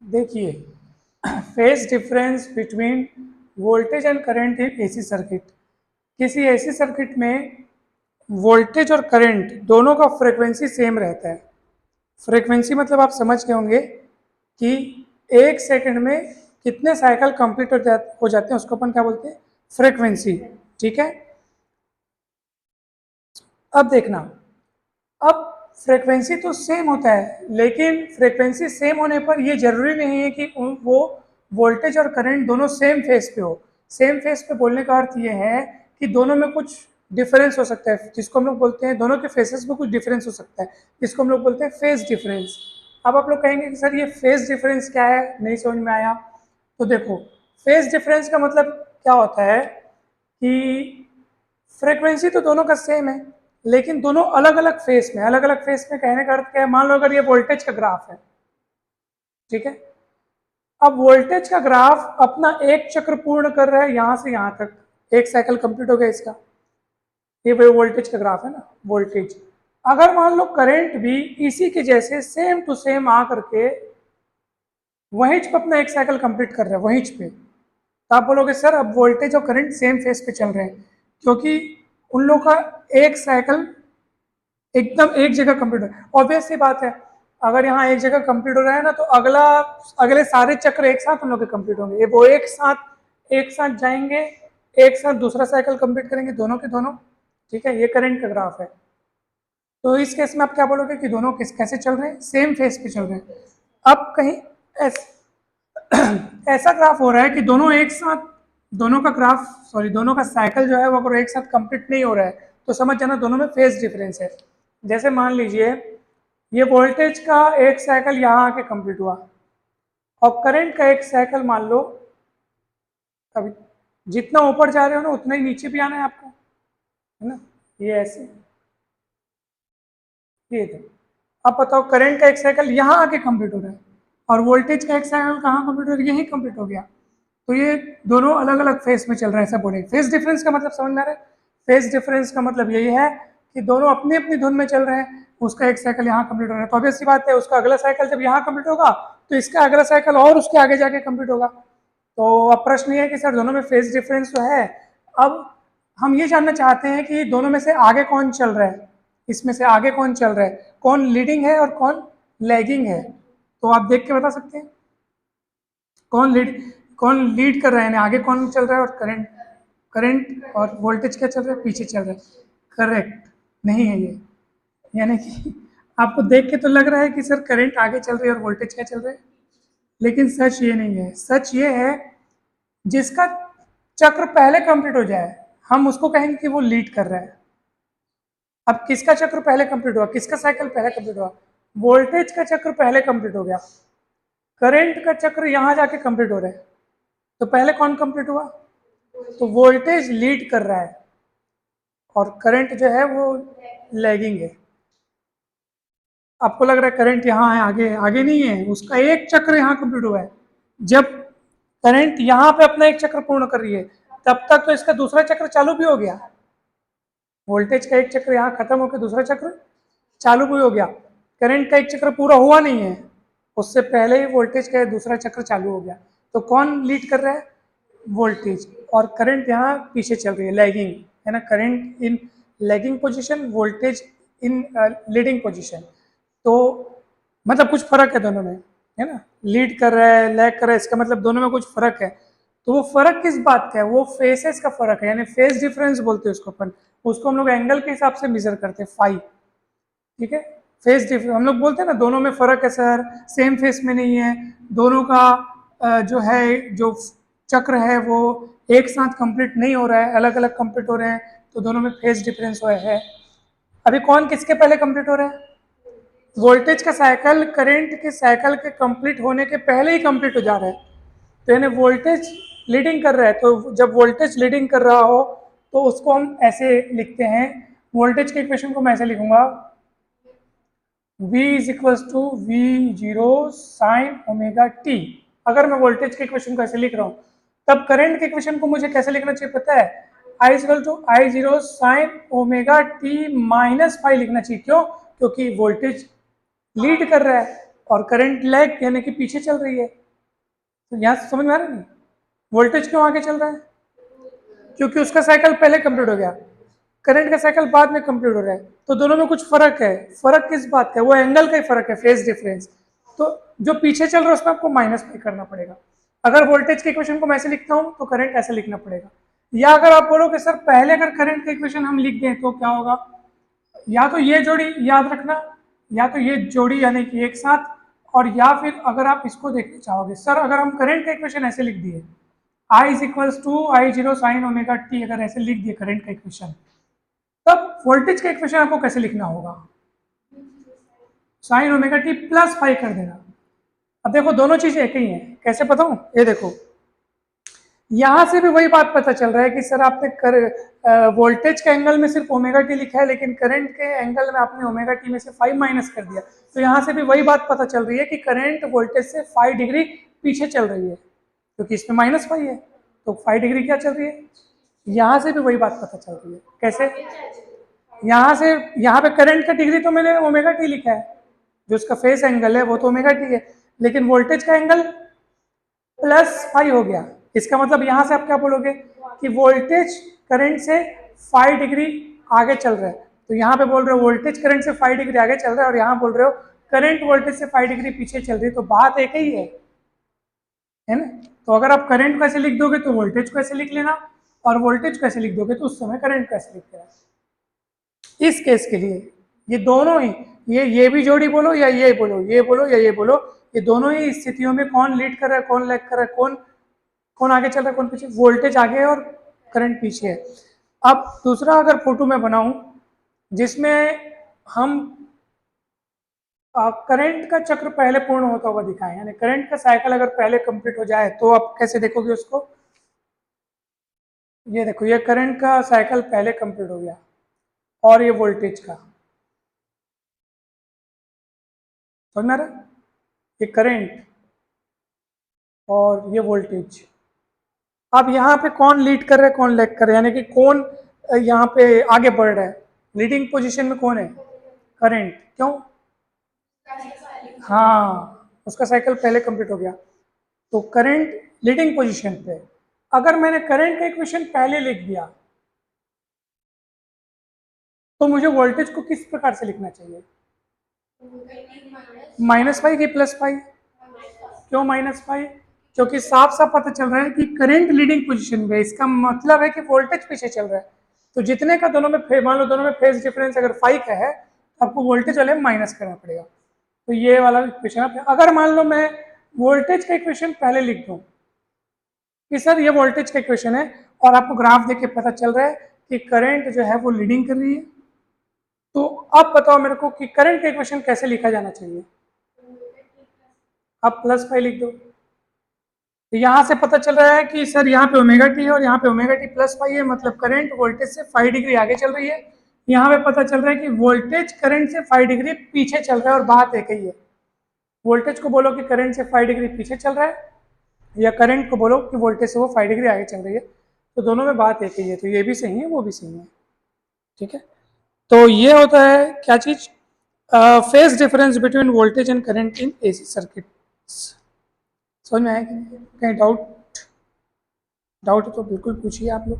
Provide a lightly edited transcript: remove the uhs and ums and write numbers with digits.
देखिए, phase difference between voltage and current in AC circuit. किसी AC circuit में voltage और करंट दोनों का फ्रीक्वेंसी सेम रहता है। फ्रीक्वेंसी मतलब आप समझ गए होंगे कि एक सेकंड में कितने साइकिल कंप्लीट हो जाते हैं, उसको अपन क्या बोलते हैं, फ्रीक्वेंसी। ठीक है, अब देखना, अब फ्रीक्वेंसी तो सेम होता है, लेकिन फ्रीक्वेंसी सेम होने पर यह जरूरी नहीं है कि वो वोल्टेज और करंट दोनों सेम फेस पे हो। सेम फेस पे बोलने का अर्थ यह है कि दोनों में कुछ डिफरेंस हो सकता है, जिसको हम लोग बोलते हैं, दोनों के फेसेस में कुछ डिफरेंस हो सकता है, जिसको हम लोग बोलते हैं फेज डिफरेंस। अब आप लोग कहेंगे कि सर ये फेज डिफरेंस क्या है, नहीं समझ में आया। तो देखो, फेज डिफरेंस का मतलब क्या होता है कि फ्रीक्वेंसी तो दोनों का सेम है, लेकिन दोनों अलग अलग फेस में। अलग अलग फेस में कहने का अर्थ क्या है, मान लो अगर ये वोल्टेज का ग्राफ है, ठीक है, अब वोल्टेज का ग्राफ अपना एक चक्र पूर्ण कर रहा है यहां से यहां तक, एक साइकिल कंप्लीट हो गया इसका, ये वोल्टेज का ग्राफ है ना, वोल्टेज। अगर मान लो करंट भी इसी के जैसे सेम टू सेम आ करके वहीं पे अपना एक साइकिल कंप्लीट कर रहा है वहीं पे, तो आप बोलोगे सर अब वोल्टेज और करंट सेम फेस पे चल रहे हैं, क्योंकि उन लोगों का एक साइकिल एकदम एक जगह कंप्लीट हो। ऑब्वियस सी बात है, अगर यहाँ एक जगह कंप्लीट हो रहा है ना, तो अगले सारे चक्र एक साथ हम लोग के कंप्लीट होंगे, वो एक साथ जाएंगे, एक साथ दूसरा साइकिल कंप्लीट करेंगे, दोनों के दोनों। ठीक है, ये करंट का ग्राफ है। तो इस केस में आप क्या बोलोगे कि दोनों कैसे चल रहे हैं, सेम फेस पे चल रहे हैं। अब कहीं ऐसा ग्राफ हो रहा है कि दोनों एक साथ, दोनों का ग्राफ, सॉरी, दोनों का साइकिल जो है वो अगर एक साथ कंप्लीट नहीं हो रहा है, तो समझ जाना दोनों में फेज डिफरेंस है। जैसे मान लीजिए ये वोल्टेज का एक साइकिल यहाँ आके कंप्लीट हुआ, और करंट का एक साइकिल मान लो, अभी जितना ऊपर जा रहे हो ना उतना ही नीचे भी आना है आपको, है ना, ये ऐसे, ये थे। अब बताओ, करंट का एक साइकिल यहाँ आके कंप्लीट हो रहा है और वोल्टेज का एक साइकिल कहाँ कंप्लीट हो रहा है, यही कंप्लीट हो गया। तो ये दोनों अलग अलग फेस में चल रहे हैं, ऐसा बोलेंगे। फेस डिफरेंस का मतलब समझ में आ रहा है? फेस डिफरेंस का मतलब यही है कि दोनों अपनी अपनी धुन में चल रहे हैं, उसका एक साइकिल यहाँ कंप्लीट हो रहा है, तो ऑब्वियस सी बात है उसका अगला साइकिल जब यहाँ कंप्लीट होगा तो इसका अगला साइकिल और उसके आगे जाके कंप्लीट होगा। तो अब प्रश्न ये है कि सर दोनों में फेस डिफरेंस तो है, अब हम ये जानना चाहते हैं कि दोनों में से आगे कौन चल रहा है, इसमें से आगे कौन चल रहा है, कौन लीडिंग है और कौन लैगिंग है। तो आप देख के बता सकते हैं कौन लीड कर रहा है, आगे कौन चल रहा है, और करंट और वोल्टेज क्या चल रहा है, पीछे चल रहा है। करेक्ट नहीं है ये, यानी कि आपको देख के तो लग रहा है कि सर करंट आगे चल रही है और वोल्टेज क्या चल रहा है, लेकिन सच ये नहीं है। सच ये है, जिसका चक्र पहले कंप्लीट हो जाए हम उसको कहेंगे कि वो लीड कर रहा है। अब किसका चक्र पहले कंप्लीट हुआ, किसका साइकिल पहले कंप्लीट हुआ, वोल्टेज का चक्र पहले कंप्लीट हो गया, करंट का चक्र यहां जाके कंप्लीट हो रहा है, तो पहले कौन कंप्लीट हुआ, तो वोल्टेज लीड कर रहा है और करंट जो है वो लैगिंग है। आपको लग रहा है करंट यहाँ है, आगे आगे नहीं है, उसका एक चक्र यहाँ कंप्लीट हुआ है। जब करंट यहाँ पे अपना एक चक्र पूर्ण कर रही है, तब तक तो इसका दूसरा चक्र चालू भी हो गया। वोल्टेज का एक चक्र यहाँ खत्म होकर दूसरा चक्र चालू भी हो गया, करंट का एक चक्र पूरा हुआ नहीं है, उससे पहले ही वोल्टेज का दूसरा चक्र चालू हो गया। तो कौन लीड कर रहा है, वोल्टेज, और करंट यहाँ पीछे चल रही है, लैगिंग, है ना, current in lagging position, voltage in leading position. तो मतलब कुछ फर्क है दोनों में, है ना, लीड कर रहा है, लैग कर रहा है, इसका मतलब दोनों में कुछ फर्क है। तो वो फर्क किस बात का है, वो फेसेस का फर्क है, यानी फेस डिफरेंस बोलते हैं उसको अपन। उसको हम लोग एंगल के हिसाब से मेजर करते हैं, फाई। ठीक है, फेस डिफरेंस हम लोग बोलते हैं ना, दोनों में फर्क है सर, सेम फेस में नहीं है, दोनों का जो है, जो चक्र है वो एक साथ कंप्लीट नहीं हो रहा है, अलग अलग कंप्लीट हो रहे हैं, तो दोनों में फेस डिफरेंस हुआ है। अभी कौन किसके पहले कंप्लीट हो रहा है, वोल्टेज का साइकिल करंट के साइकिल के कंप्लीट होने के पहले ही कंप्लीट हो जा रहा है, तो यानी वोल्टेज लीडिंग कर रहा है। तो जब वोल्टेज लीडिंग कर रहा हो तो उसको हम ऐसे लिखते हैं, वोल्टेज के इक्वेशन को मैं ऐसे लिखूंगा, V is equals to V0 sine omega T. अगर मैं वोल्टेज के इक्वेशन को ऐसे लिख रहा हूँ, तब करंट के इक्वेशन को मुझे कैसे लिखना चाहिए पता है, I is equal to I0 sine omega T minus phi लिखना चाहिए। क्यों, क्योंकि वोल्टेज लीड कर रहा है और करंट लैग यानी कि पीछे चल रही है। तो यहाँ से समझ में आ रहा है नहीं? वोल्टेज क्यों आगे चल रहा है? क्योंकि उसका साइकिल पहले कंप्लीट हो गया, करंट का साइकिल बाद में कंप्लीट हो रहा है। तो दोनों में कुछ फर्क है। फर्क किस बात का है? वो एंगल का ही फर्क है, फेज डिफरेंस। तो जो पीछे चल रहा है उसमें आपको माइनस पाई करना पड़ेगा। अगर वोल्टेज के इक्वेशन को मैं ऐसे लिखता हूँ तो करंट ऐसे लिखना पड़ेगा। या अगर आप बोलो कि सर पहले अगर करंट का इक्वेशन हम लिख दें तो क्या होगा, या तो ये जोड़ी याद रखना, या तो ये जोड़ी यानी कि एक साथ, और या फिर अगर आप इसको देखना चाहोगे, सर अगर हम करंट का इक्वेशन ऐसे लिख दिए I is equals to I zero sine omega T, अगर ऐसे लिख दिए करंट का इक्वेशन, तब वोल्टेज का इक्वेशन आपको कैसे लिखना होगा? Sign omega T plus five कर देना। अब देखो दोनों चीजें एक ही हैं, कैसे बताऊं? ये देखो, यहां से भी वही बात पता चल रहा है कि सर आपने वोल्टेज के एंगल में सिर्फ ओमेगा टी लिखा है, लेकिन करंट के एंगल में आपने ओमेगा टी में से 5 माइनस कर दिया। तो यहाँ से भी वही बात पता चल रही है कि करंट वोल्टेज से 5 डिग्री पीछे चल रही है, क्योंकि इसमें माइनस 5 है, तो 5 डिग्री क्या चल रही है? यहाँ से भी वही बात पता चल रही है। कैसे? यहाँ से यहाँ पे करंट का डिग्री तो मैंने ओमेगा टी लिखा है, जो उसका फेस एंगल है वो तो ओमेगा टी है, लेकिन वोल्टेज का एंगल प्लस 5 हो गया। इसका मतलब यहाँ से आप क्या बोलोगे कि वोल्टेज करंट से 5 डिग्री आगे चल रहा है। तो यहाँ पे बोल रहे हो वोल्टेज करंट से 5 डिग्री आगे चल रहा है, और यहाँ बोल रहे हो करंट वोल्टेज से 5 डिग्री पीछे चल रही है, तो बात एक ही है ना? तो अगर आप करंट को ऐसे लिख दोगे तो वोल्टेज को ऐसे लिख लेना, और वोल्टेज को ऐसे लिख दोगे तो उस समय करंट को ऐसे लिख लेना। इस केस के लिए ये दोनों ही, ये भी जोड़ी बोलो या ये बोलो, ये बोलो या ये बोलो, ये दोनों ही स्थितियों में कौन लीड कर रहा है, कौन लैग कर रहा है, कौन कौन आगे चल रहा है, कौन पीछे? वोल्टेज आगे है और करंट पीछे है। अब दूसरा अगर फोटो में बनाऊं जिसमें हम करंट का चक्र पहले पूर्ण होता हुआ दिखाएं, यानी करंट का साइकिल अगर पहले कंप्लीट हो जाए, तो आप कैसे देखोगे उसको? ये देखो, ये करंट का साइकिल पहले कंप्लीट हो गया, और ये वोल्टेज का, समझ में आ रहा है? ये करंट और ये वोल्टेज। अब यहाँ पे कौन लीड कर रहा है, कौन लैग कर रहा है, यानी कि कौन यहाँ पे आगे बढ़ रहा है? लीडिंग पोजीशन में कौन है? करंट। क्यों? हाँ, उसका साइकिल पहले कंप्लीट हो गया, तो करंट लीडिंग पोजीशन पे। अगर मैंने करंट का इक्वेशन पहले लिख दिया, तो मुझे वोल्टेज को किस प्रकार से लिखना चाहिए? माइनस फाइव की प्लस फाइव? क्यों माइनस फाइव? क्योंकि साफ साफ पता चल रहा है कि करंट लीडिंग पोजीशन में, इसका मतलब है कि वोल्टेज पीछे चल रहा है। तो जितने का दोनों में मान लो दोनों में फेज डिफरेंस अगर 5 का है, तो आपको वोल्टेज वाले माइनस करना पड़ेगा। तो ये वाला इक्वेशन आप, अगर मान लो मैं वोल्टेज का इक्वेशन पहले लिख दूं कि सर ये वोल्टेज का इक्वेशन है, और आपको ग्राफ देख के पता चल रहा है कि करंट जो है वो लीडिंग कर रही है, तो अब बताओ मेरे को कि करंट का इक्वेशन कैसे लिखा जाना चाहिए? आप प्लस 5 लिख दो। तो यहाँ से पता चल रहा है कि सर यहाँ पे ओमेगा टी है और यहाँ पे ओमेगा टी प्लस 5 है, मतलब करंट वोल्टेज से 5 डिग्री आगे चल रही है। यहाँ पे पता चल रहा है कि वोल्टेज करंट से 5 डिग्री पीछे चल रहा है, और बात एक ही है। वोल्टेज को बोलो कि करंट से 5 डिग्री पीछे चल रहा है, या करंट को बोलो कि वोल्टेज से वो 5 डिग्री आगे चल रही है, तो दोनों में बात एक ही है। तो ये भी सही है, वो भी सही है, ठीक है। तो ये होता है क्या चीज? Phase difference between voltage and current in AC circuits. समझ में आया कि नहीं? कहीं डाउट? डाउट तो बिल्कुल पूछिए आप लोग।